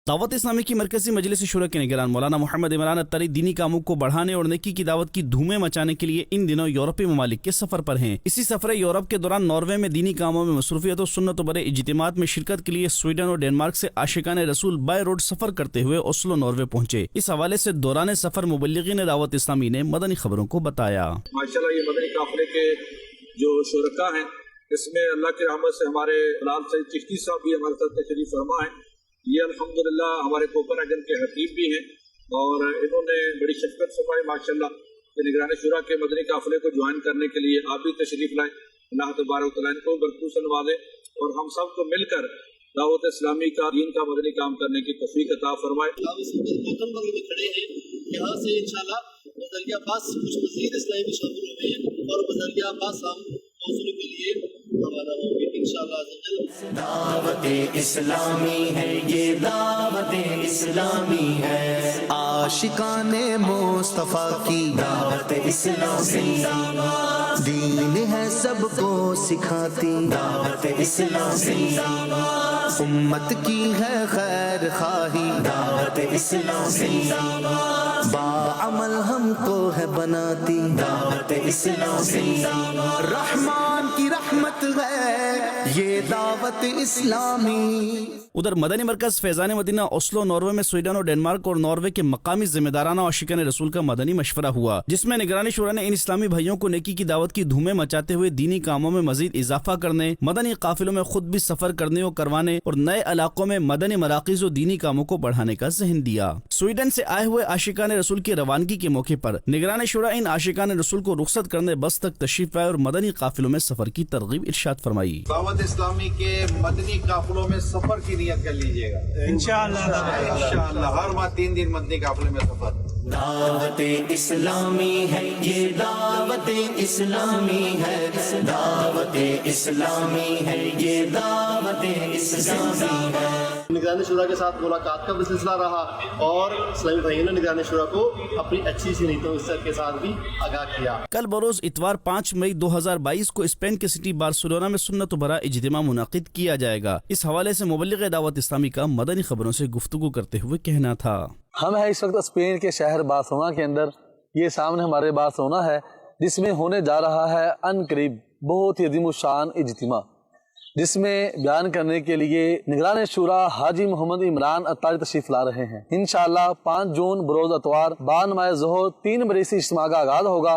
दावत इस्लामी की मरकजी मजलिस शुरा के निगरान मौलाना मोहम्मद इमरान अत्तारी दीनी कामों को बढ़ाने और नेकी की दावत की धूमें मचाने के लिए इन दिनों यूरोपीय ममालिक के सफर पर हैं। इसी सफर यूरोप के दौरान नॉर्वे में दीनी कामों में मसरूफियत और सुन्नत बड़े इज्तिमात में शिरकत के लिए स्वीडन और डेनमार्क से आशिकान रसूल बाय रोड सफर करते हुए ओस्लो नॉर्वे पहुंचे। इस हवाले से दौरान सफर मुबल्लिगीन दावत इस्लामी ने मदनी खबरों को बताया। माशाल्लाह ये मदनी काफिले के जो शुरका हैं इसमें अल्लाह की रहमत से हमारे लाल सईद चिश्ती साहब भी हमारे साथ तशरीफ फरमा है। ये अल्हम्दुलिल्लाह हमारे कोपनहेगन के हकीम भी हैं और इन्होंने बड़ी शफकत फरमाई माशाल्लाह कि निगरान शुरा के मदनी काफिले को ज्वाइन करने के लिए आप भी तशरीफ लाए। अल्लाह तबारक व तआला इनको बरकत नवाजे और हम सब को मिलकर दावत इस्लामी का दीन का मदनी काम करने की तौफीक अता फरमाए। खड़े हैं यहाँ से इंशाल्लाह बजरिया पास कुछ मज़ीद इस्लामी भी शामिल हुए हैं और बजरिया पास हम मौसूल के लिए हमारा होंगे इंशाल्लाह। दावत इस्लामी है ये दावत इस्लामी है, आशिकाने मुस्तफा की दावत इस्लामी दीन है सबको सिखाती, दावत इस्लामी उम्मत की है खैर खाही, दावत इस्लामी बाअमल हमको है बनाती, दावत इस्लामी रहमान की रहमत है ये दावत इस्लामी। उधर मदनी मरकज फैजान मदीना ओस्लो नॉर्वे में स्वीडन और डेनमार्क और नॉर्वे के मकामी जिम्मेदाराना और आशिकान रसूल का मदनी मशवरा हुआ, जिसमें निगरानी शुरा ने इन इस्लामी भाइयों को नेकी की दावत की धूमें मचाते हुए दीनी कामों में मजीद इजाफा करने, मदनी काफिलों में खुद भी सफर करने और करवाने और नए इलाकों में मदनी मराकिज और दीनी कामों को बढ़ाने का ज़हन दिया। स्वीडन से आए हुए आशिकान रसूल की रवानगी के मौके पर निगरानी शुरा इन आशिकान रसूल को रुखसत करने बस तक तशरीफ लाए और मदनी काफिलों में सफर की तरगीब इरशाद फरमाई। दावत इस्लामी के मदनी काफिलों में सफर की नियत कर लीजिएगा इंशाअल्लाह। हर माह 3 दिन मदनी काफिले में सफर। दावत इस्लामी है ये दावत इस्लामी है, दावत इस्लामी है ये दावत इस्लामी है। निगरानी शुरा के साथ मुलाकात का भी सिलसिला रहा और इस्लामी भाइयों ने निगरानी शुरा को अपनी अच्छी सी नीतियों के साथ भी आगाह किया। कल बरोज इतवार 5 मई 2022 को स्पेन के सिटी बार्सिलोना में सुन्नत भरा इज्तिमा मुनाकिद किया जाएगा। इस हवाले से मुबल्लिग दावत इस्लामी का मदनी खबरों से गुफ्तगू करते हुए कहना था। हम है इस वक्त स्पेन के शहर बार्सिलोना के अंदर। ये सामने हमारे बार्सिलोना है जिसमें होने जा रहा है अनकरीब बहुत ही अजीम शान इज्तिमा, जिसमें बयान करने के लिए निगरान शुरा हाजी मोहम्मद इमरान अत्तारी तशरीफ ला रहे हैं। इंशाअल्लाह 5 जून बरोज अतवार 12 माह ज़ोहर 3 बजे से इज्तिमा का आगाज़ होगा।